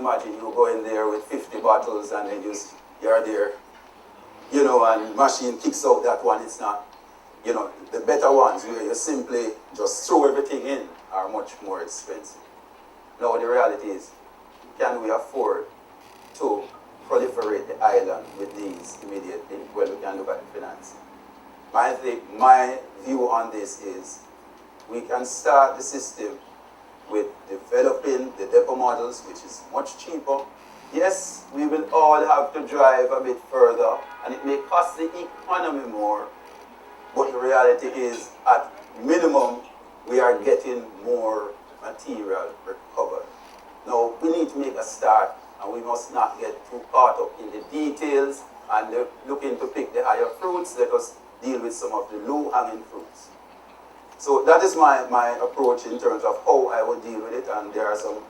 imagine you go in there with 50 bottles and then you're there, you know, and machine kicks out that one. It's not, you know, the better ones where you simply just throw everything in are much more expensive. Now the reality is, can we afford to proliferate the island with these immediately? Well, we can look at the financing. My view on this is we can start the system with developing the depot models, which is much cheaper. Yes, we will all have to drive a bit further, and it may cost the economy more, but the reality is, at minimum, we are getting more material recovered. Now, we need to make a start, and we must not get too caught up in the details and looking to pick the higher fruits. Let us deal with some of the low-hanging fruits. So that is my approach in terms of how I would deal with it, and there are some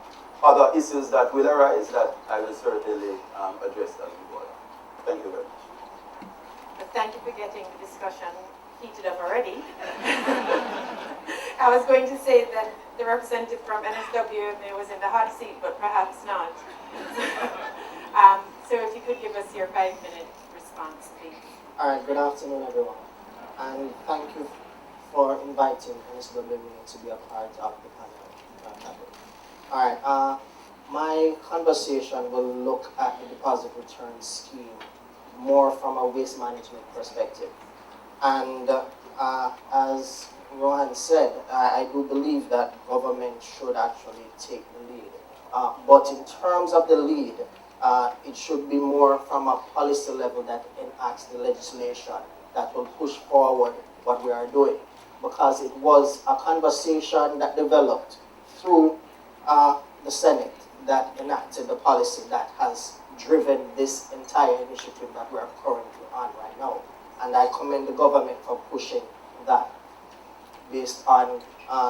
other issues that will arise that I will certainly address as we go along. Thank you very much. But thank you for getting the discussion heated up already. I was going to say that the representative from NSW was in the hot seat, but perhaps not. So if you could give us your 5-minute response, please. All right, good afternoon, everyone. And thank you for inviting NSW to be a part of the panel. All right, my conversation will look at the deposit return scheme more from a waste management perspective. And as Rohan said, I do believe that government should actually take the lead. But in terms of the lead, it should be more from a policy level that enacts the legislation that will push forward what we are doing. Because it was a conversation that developed through the Senate that enacted the policy that has driven this entire initiative that we are currently on right now. And I commend the government for pushing that based on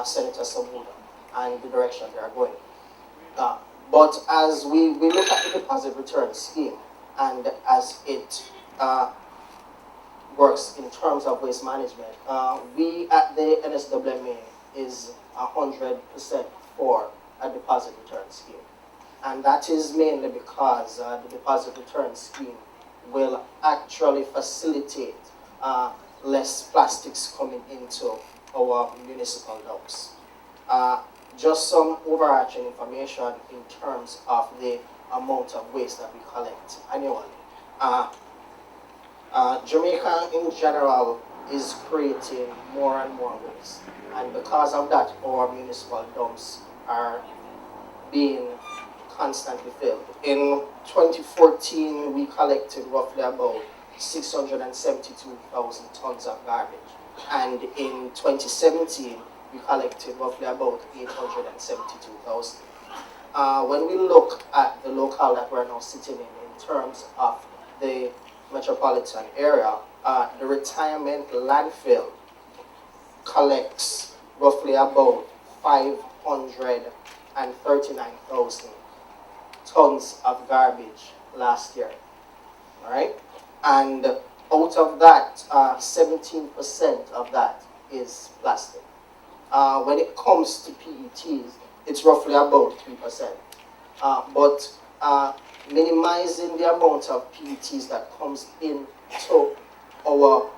Senator Samuda and the direction they are going. But as we look at the deposit return scheme and as it works in terms of waste management, we at the NSWMA is 100% for a deposit return scheme. And that is mainly because the deposit return scheme will actually facilitate less plastics coming into our municipal dumps. Just some overarching information in terms of the amount of waste that we collect annually. Jamaica in general is creating more and more waste, and because of that, our municipal dumps are being constantly filled. In 2014, we collected roughly about 672,000 tons of garbage, and in 2017, we collected roughly about 872,000. When we look at the locale that we're now sitting in terms of the metropolitan area, the retirement landfill collects roughly about 539,000 tons of garbage last year. All right? And out of that, 17% of that is plastic. When it comes to PETs, it's roughly about 3%. But minimizing the amount of PETs that comes into our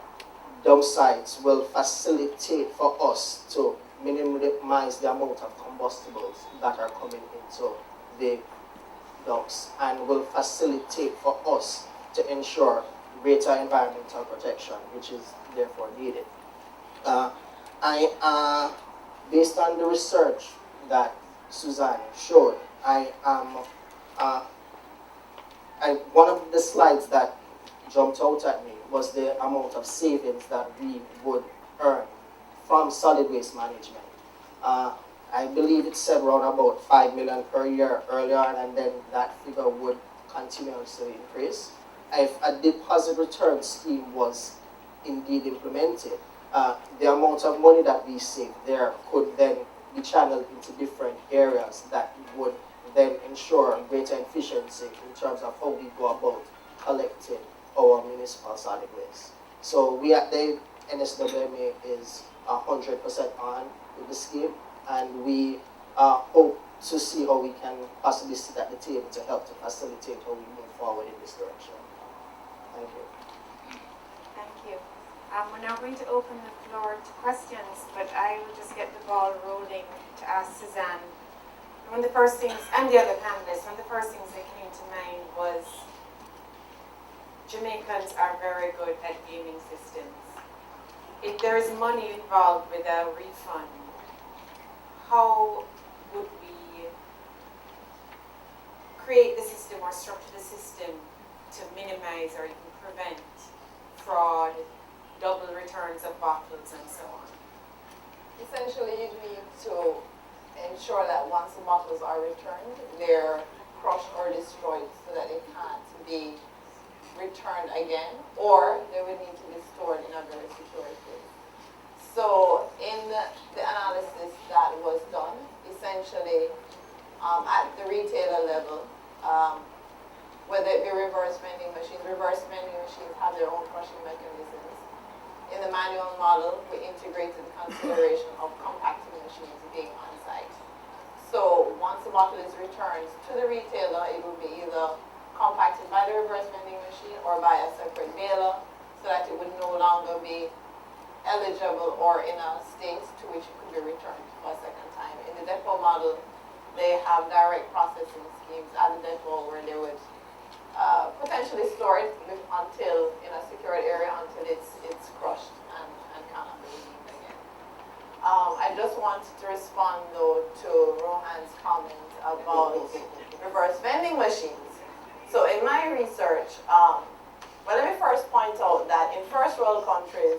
dump sites will facilitate for us to minimize the amount of combustibles that are coming into the dumps, and will facilitate for us to ensure greater environmental protection, which is therefore needed. Based on the research that Suzanne showed, one of the slides that jumped out at me was the amount of savings that we would earn from solid waste management. I believe it said around about 5 million per year earlier on, and then that figure would continuously increase. If a deposit return scheme was indeed implemented, the amount of money that we save there could then be channeled into different areas that would then ensure greater efficiency in terms of how we go about collecting our municipal solid waste. So we at the NSWMA is 100% on with the scheme, and we hope to see how we can possibly sit at the table to help to facilitate how we move forward in this direction. Thank you. Thank you. We're now going to open the floor to questions, but I will just get the ball rolling to ask Suzanne. One of the first things, and the other panelists, one of the first things that came to mind was Jamaicans are very good at gaming systems. If there is money involved with a refund, how would we create the system or structure the system to minimize or even prevent fraud, double returns of bottles, and so on? Essentially, you need to ensure that once the bottles are returned, they're crushed or destroyed so that they can't be returned again, or they would need to be stored in a very secure place. So in the analysis that was done, essentially at the retailer level, whether it be reverse vending machines have their own crushing mechanisms. In the manual model, we integrated the consideration of compacting machines being on site. So once the bottle is returned to the retailer, it will be either compacted by the reverse vending machine or by a separate baler so that it would no longer be eligible or in a state to which it could be returned for a second time. In the depot model, they have direct processing schemes at the depot where they would potentially store it until in a secured area until it's crushed and cannot be redeemed again. I just want to respond though to Rohan's comment about reverse vending machines. So in my research, well, let me first point out that in first world countries,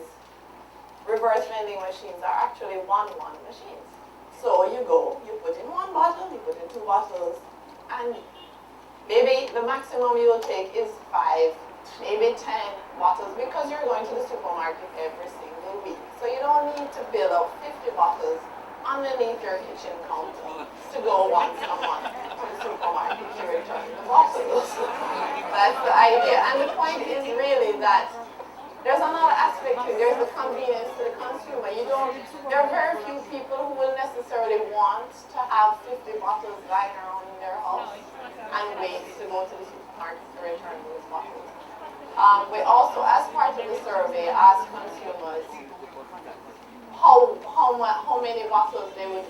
reverse vending machines are actually one-one machines. So you go, you put in one bottle, you put in two bottles, and maybe the maximum you will take is 5, maybe 10 bottles because you're going to the supermarket every single week. So you don't need to build up 50 bottles underneath your kitchen counter to go once a month to the supermarket to return the bottles. That's the idea. And the point is really that there's another aspect to it. There's the convenience to the consumer. There are very few people who will necessarily want to have 50 bottles lying around in their house and wait to go to the supermarket to return those bottles. We also, as part of the survey, asked consumers how many bottles they would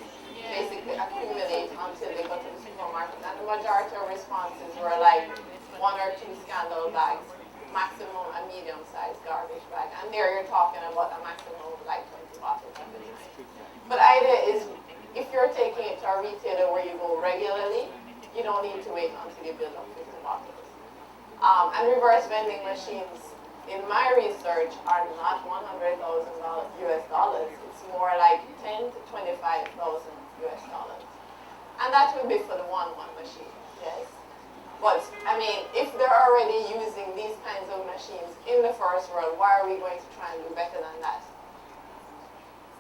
basically accumulate until they go to the supermarket. And the majority of responses were like 1 or 2 scandal bags, maximum a medium-sized garbage bag. And there you're talking about a maximum of like 20 bottles at a time. But the idea is, if you're taking it to a retailer where you go regularly, you don't need to wait until you build up 50 bottles. And reverse vending machines, in my research, are not $100,000 US dollars. It's more like 10 to 25,000 US dollars. And that would be for the one-one machine, yes. But, I mean, if they're already using these kinds of machines in the first world, why are we going to try and do better than that?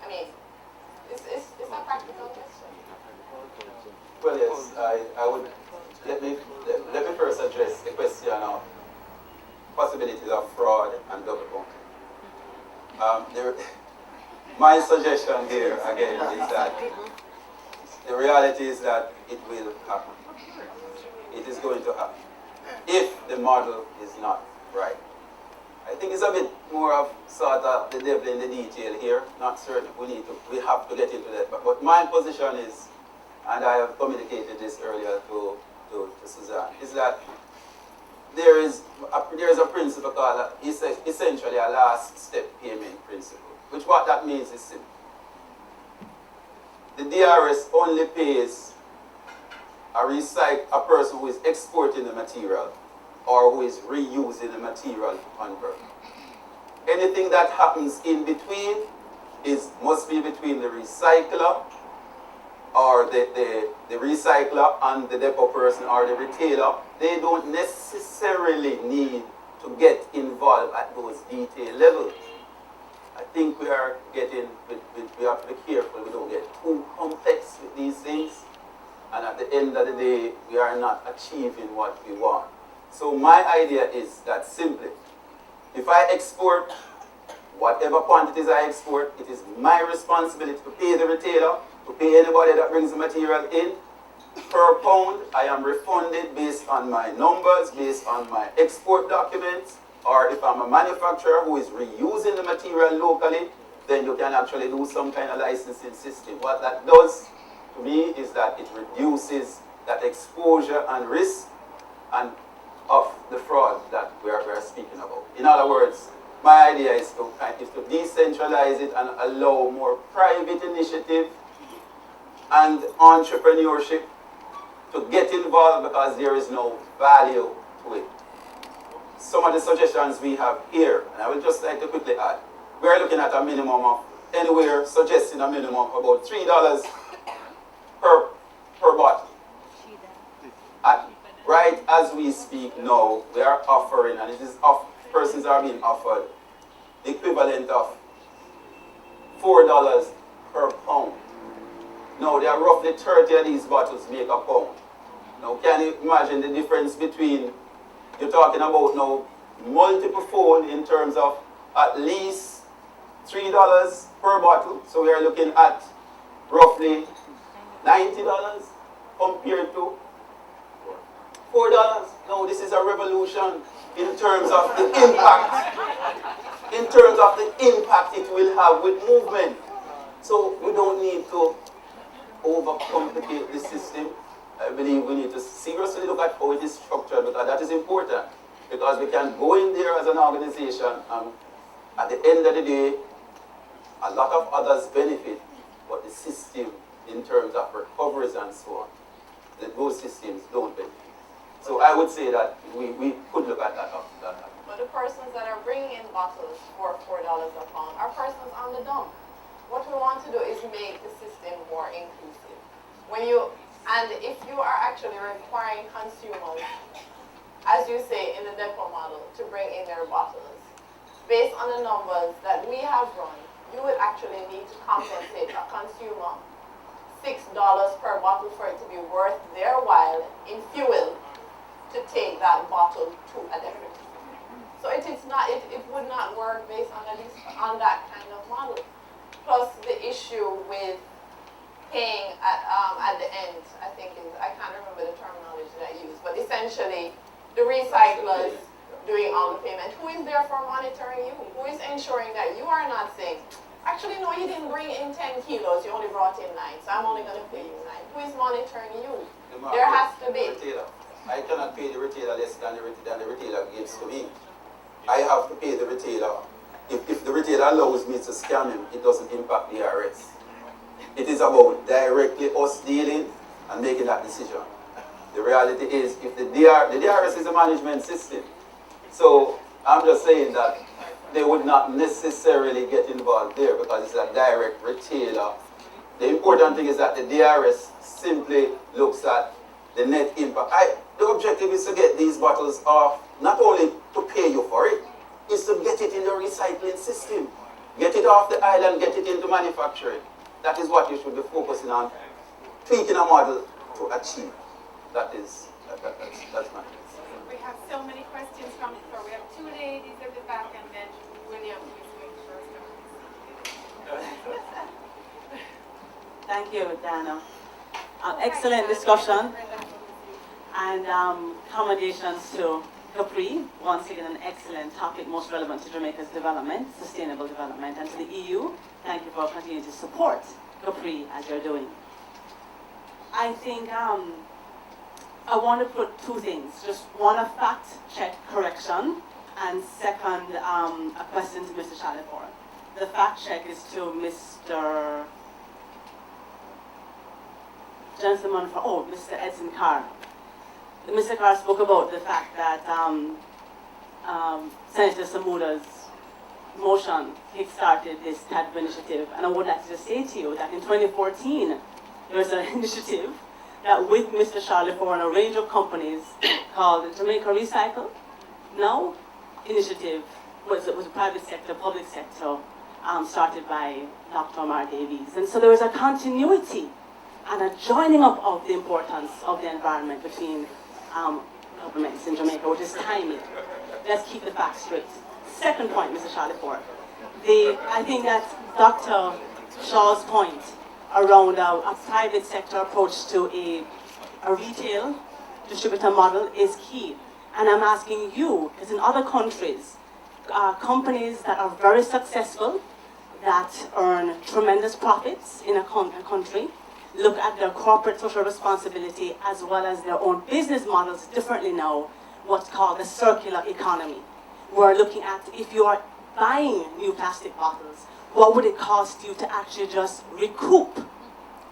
I mean, it's a practical question. Well, yes, I would, let me first address the question of possibilities of fraud and double counting. My suggestion here, again, is that the reality is that it will happen. It is going to happen if the model is not right. I think it's a bit more of sort of the devil in the detail here. Not certain we have to get into that. But my position is, and I have communicated this earlier to Suzanne, is that there is a principle called essentially a last step payment principle. Which what that means is simple. The DRS only pays a person who is exporting the material or who is reusing the material to convert. Anything that happens in between must be between the recycler or the recycler and the depot person or the retailer. They don't necessarily need to get involved at those detail levels. I think we are getting, we have to be careful we don't get too complex with these things. And at the end of the day, we are not achieving what we want. So my idea is that simply, if I export whatever quantities I export, it is my responsibility to pay the retailer, to pay anybody that brings the material in, per pound, I am refunded based on my numbers, based on my export documents, or if I'm a manufacturer who is reusing the material locally, then you can actually do some kind of licensing system. What that does to me is that it reduces that exposure and risk and of the fraud that we're speaking about. In other words, my idea is to decentralize it and allow more private initiative and entrepreneurship to get involved because there is no value to it. Some of the suggestions we have here, and I would just like to quickly add, we're looking at a minimum of anywhere, suggesting a minimum of about $3 per bottle. Right as we speak now, we are offering, and it is persons are being offered the equivalent of $4 per pound. Now, there are roughly 30 of these bottles make a pound. Now, can you imagine the difference between, you're talking about now multiple fold in terms of at least $3 per bottle. So we are looking at roughly $90 compared to $4. Now, this is a revolution in terms of the impact. In terms of the impact it will have with movement. So we don't need to overcomplicate the system. I believe we need to seriously look at how it is structured because that is important. Because we can go in there as an organization and at the end of the day, a lot of others benefit, but the system in terms of recoveries and so on, those systems don't benefit. So I would say that we could look at that. But the persons that are bringing in bottles for $4 a pound are persons on the dump. What we want to do is make the system more inclusive. And if you are actually requiring consumers, as you say in the depot model, to bring in their bottles, based on the numbers that we have run, you would actually need to compensate a consumer $6 per bottle for it to be worth their while in fuel to take that bottle to a depot. So it would not work based on that kind of model. Plus the issue with paying at the end, I think I can't remember the terminology that I used, but essentially the recyclers doing all the payment. Who is there for monitoring you? Who is ensuring that you are not saying, actually no, you didn't bring in 10 kilos, you only brought in 9, so I'm only going to pay you 9. Who is monitoring you? There has to be. I cannot pay the retailer less than the retailer gives to me. I have to pay the retailer. If the retailer allows me to scam him, it doesn't impact the IRS. It is about directly us dealing and making that decision. The reality is, if the DRS is a management system, so I'm just saying that they would not necessarily get involved there because it's a direct retailer. The important thing is that the DRS simply looks at the net impact. The objective is to get these bottles off, not only to pay you for it, is to get it in the recycling system. Get it off the island, get it into manufacturing. That is what you should be focusing on, tweaking a model to achieve. That's my We have so many questions from the floor. We have two ladies at the back and then William, who is going first. Thank you, Dana. Excellent discussion and commendations to Capri. Once again, an excellent topic, most relevant to Jamaica's development, sustainable development, and to the EU. Thank you for continuing to support Capri as you're doing. I think I want to put two things. Just one, a fact check correction, and second, a question to Mr. Shalifor. The fact check is to Mr. Gentleman Mr. Edson Carr. Mr. Carr spoke about the fact that Senator Samuda's motion kick-started this type of initiative, and I would like to just say to you that in 2014, there was an initiative that with Mr. Shalifor and a range of companies called the Jamaica Recycle Now initiative was a private sector, public sector, started by Dr. Omar Davies. And so there was a continuity and a joining up of the importance of the environment between governments in Jamaica, which is timely. Let's keep the facts straight. Second point, Mr. Shalifor. I think that Dr. Shaw's point around a private sector approach to a a retail distributor model is key. And I'm asking you, because in other countries, companies that are very successful, that earn tremendous profits in a country, look at their corporate social responsibility as well as their own business models differently now, what's called the circular economy. We're looking at, if you are buying new plastic bottles, what would it cost you to actually just recoup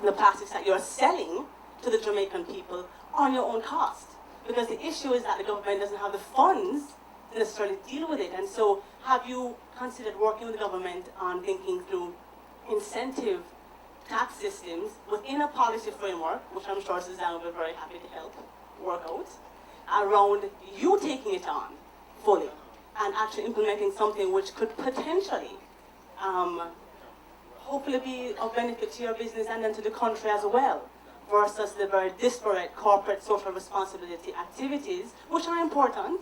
the plastics that you're selling to the Jamaican people on your own cost? Because the issue is that the government doesn't have the funds to necessarily deal with it. And so have you considered working with the government on thinking through incentive tax systems within a policy framework, which I'm sure Suzanne will be very happy to help work out, around you taking it on fully and actually implementing something which could potentially hopefully be of benefit to your business and then to the country as well, versus the very disparate corporate social responsibility activities, which are important,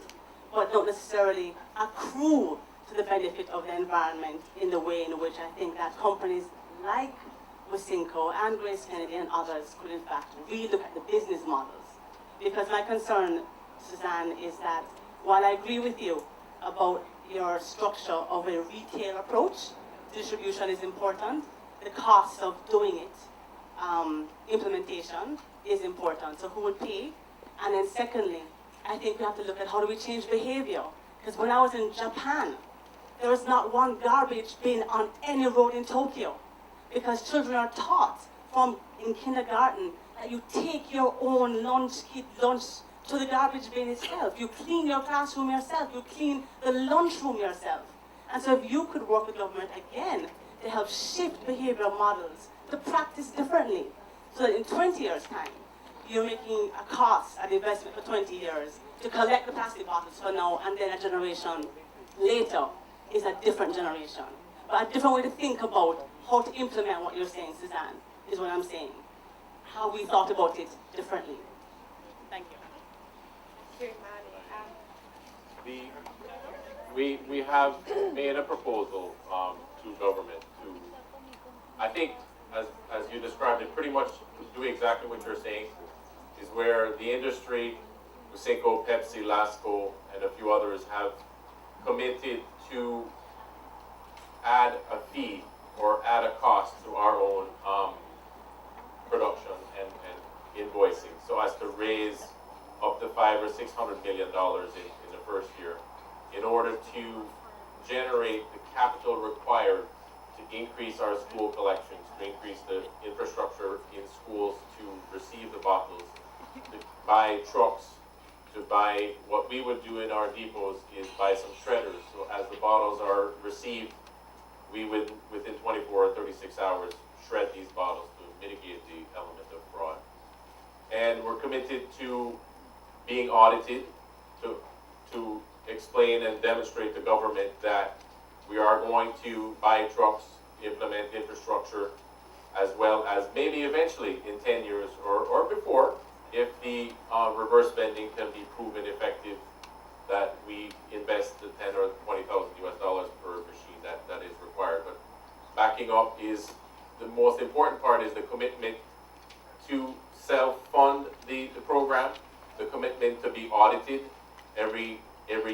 but don't necessarily accrue to the benefit of the environment in the way in which I think that companies like Wisynco and Grace Kennedy and others could in fact really look at the business models. Because my concern, Suzanne, is that while I agree with you about your structure of a retail approach, distribution is important, the cost of doing it, implementation is important. So who would pay? And then secondly, I think we have to look at how do we change behavior. Because when I was in Japan, there was not one garbage bin on any road in Tokyo. Because children are taught from in kindergarten that you take your own lunch to the garbage bin itself. You clean your classroom yourself. You clean the lunchroom yourself. And so if you could work with government again to help shift behavioral models to practice differently, so that in 20 years' time, you're making a cost, an investment for 20 years to collect the plastic bottles for now, and then a generation later is a different generation. But a different way to think about how to implement what you're saying, Suzanne, is what I'm saying. How we thought about it differently. Thank you. Thank you, Maddie. We have made a proposal to government to, I think, as you described it, pretty much do exactly what you're saying, is where the industry, Wisynco, Pepsi, Lasco, and a few others have committed to add a fee or add a cost to our own production and invoicing, so as to raise up to $500 or $600 million in the first year, in order to generate the capital required to increase our school collections, to increase the infrastructure in schools to receive the bottles, to buy trucks, to buy what we would do in our depots is buy some shredders. So as the bottles are received, we would, within 24 or 36 hours, shred these bottles to mitigate the element of fraud. And we're committed to being audited, to explain and demonstrate to government that we are going to buy trucks, implement infrastructure, as well as maybe eventually in 10 years or before, if the reverse vending can be proven effective, that we invest the 10 or 20,000 US dollars per machine that is required. But backing up is the most important part, is the commitment to self-fund the program, the commitment to be audited every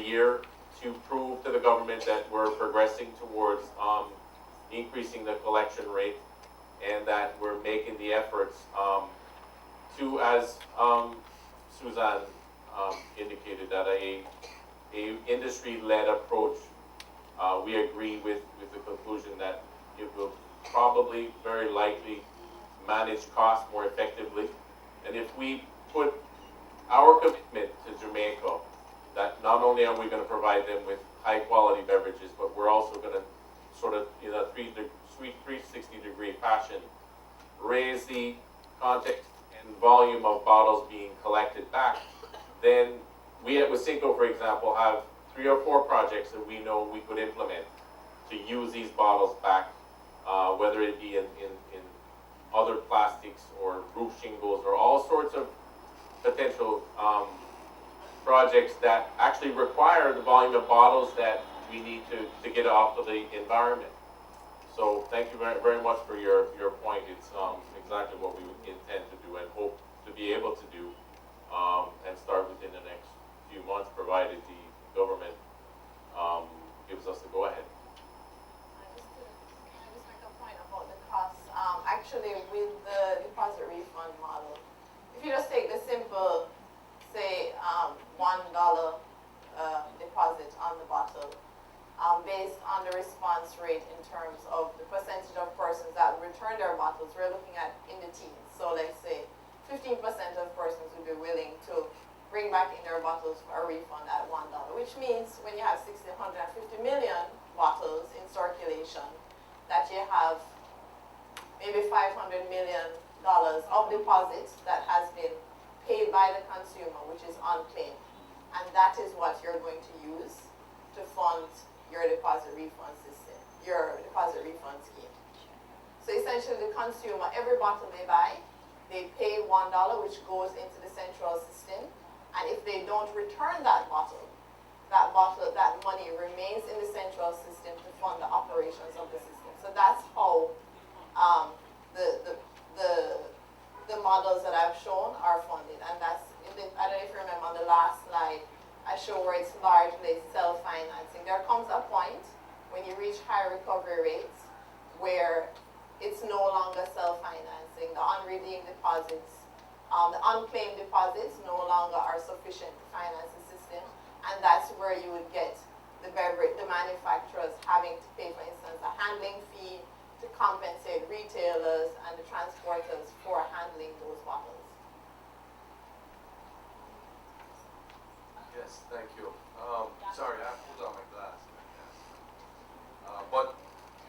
year to prove to the government that we're progressing towards increasing the collection rate, and that we're making the efforts to, as Suzanne indicated, that a industry-led approach. We agree with the conclusion that it will probably, very likely, manage costs more effectively. And if we put our commitment to Jamaica, that not only are we going to provide them with high-quality beverages, but we're also going to sort of, in a 360-degree fashion, raise the context and volume of bottles being collected back, then we at Wisynco, for example, have 3 or 4 projects that we know we could implement to use these bottles back, whether it be in other plastics or roof shingles or all sorts of potential projects that actually require the volume of bottles that we need to get off of the environment. So thank you very, very much for your point. It's exactly what we intend to do and hope to be be able to do, and start within the next few months, provided the government gives us the go-ahead. Can I just make a point about the costs? Actually, with the deposit refund model, if you just take the simple, say, $1 deposit on the bottle, based on the response rate in terms of the percentage of persons that return their bottles, we're looking at in the teens. So let's say 15% of persons would be willing to bring back in their bottles for a refund at $1, which means when you have 150 million bottles in circulation, that you have maybe $500 million of deposits that has been paid by the consumer, which is unclaimed. And that is what you're going to use to fund your deposit refund system, your deposit refund scheme. So essentially the consumer, every bottle they buy, they pay $1, which goes into the central system. And if they don't return that money remains in the central system to fund the operations of the system. So that's how the models that I've shown are funded. And that's, I don't know if you remember on the last slide, I show where it's largely self-financing. There comes a point when you reach high recovery rates where it's no longer self-financing. The unredeemed deposits, the unclaimed deposits no longer are sufficient to finance the system. And that's where you would get the manufacturers having to pay, for instance, a handling fee to compensate retailers and the transporters for handling those bottles. Yes, thank you. Sorry, I put on my glasses.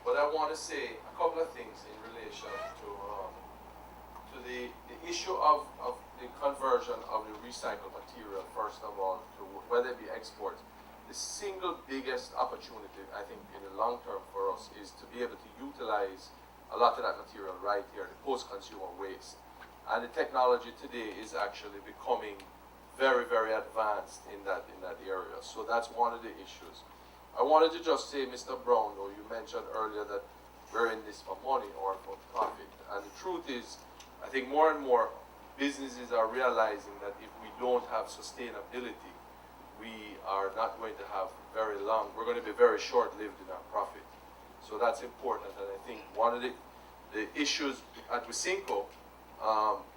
But I want to say a couple of things in relation to the issue of the conversion of the recycled material, first of all, to whether it be exports. The single biggest opportunity, I think, in the long term for us is to be able to utilize a lot of that material right here, the post-consumer waste. And the technology today is actually becoming very, very advanced in that area. So that's one of the issues. I wanted to just say, Mr. Brown, though, you mentioned earlier that we're in this for money or for profit. And the truth is, I think more and more businesses are realizing that if we don't have sustainability, we are not going to have very long, we're going to be very short-lived in our profit. So that's important. And I think one of the issues at Wisynco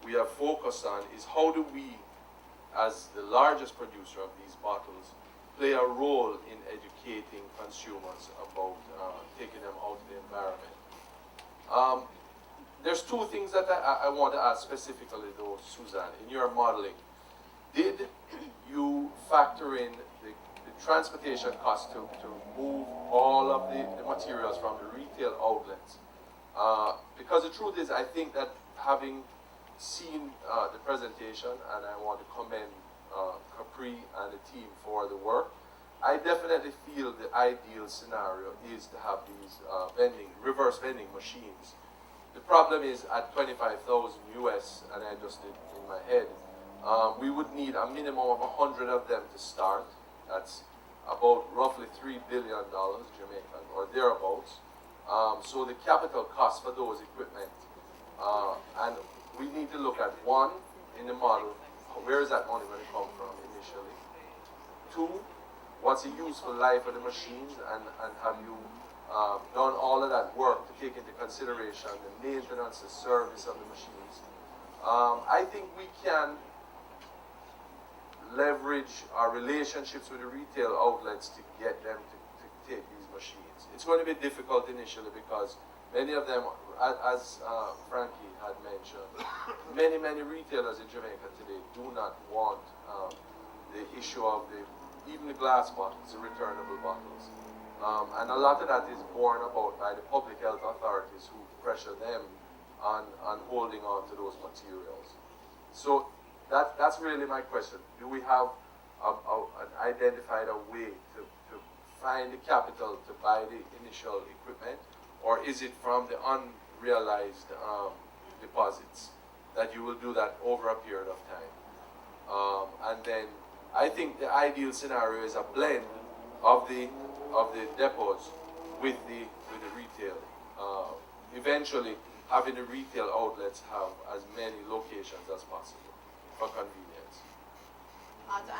we have focused on is how do we, as the largest producer of these bottles, play a role in educating consumers about taking them out of the environment. There's two things that I want to ask specifically though, Suzanne, in your modeling. Did you factor in the transportation cost to move all of the materials from the retail outlets? Because the truth is, I think that having seen the presentation, and I want to commend Capri and the team for the work, I definitely feel the ideal scenario is to have these reverse vending machines. The problem is at 25,000 US, and I just did in my head, we would need a minimum of 100 of them to start. That's about roughly $3 billion Jamaican or thereabouts. So the capital cost for those equipment, and we need to look at one, in the model, where is that money going to come from initially? Two, what's the useful life of the machines, and have you done all of that work to take into consideration the maintenance, the service of the machines? I think we can leverage our relationships with the retail outlets to get them to take these machines. It's going to be difficult initially because many of them, as Frankie had mentioned, many retailers in Jamaica today do not want the issue of even the glass bottles, the returnable bottles. And a lot of that is borne about by the public health authorities who pressure them on holding on to those materials. So that's really my question. Do we have identified a way to find the capital to buy the initial equipment, or is it from the unrealized deposits that you will do that over a period of time? And then I think the ideal scenario is a blend of the depots with the retail. Eventually, having the retail outlets have as many locations as possible. for convenience. To answer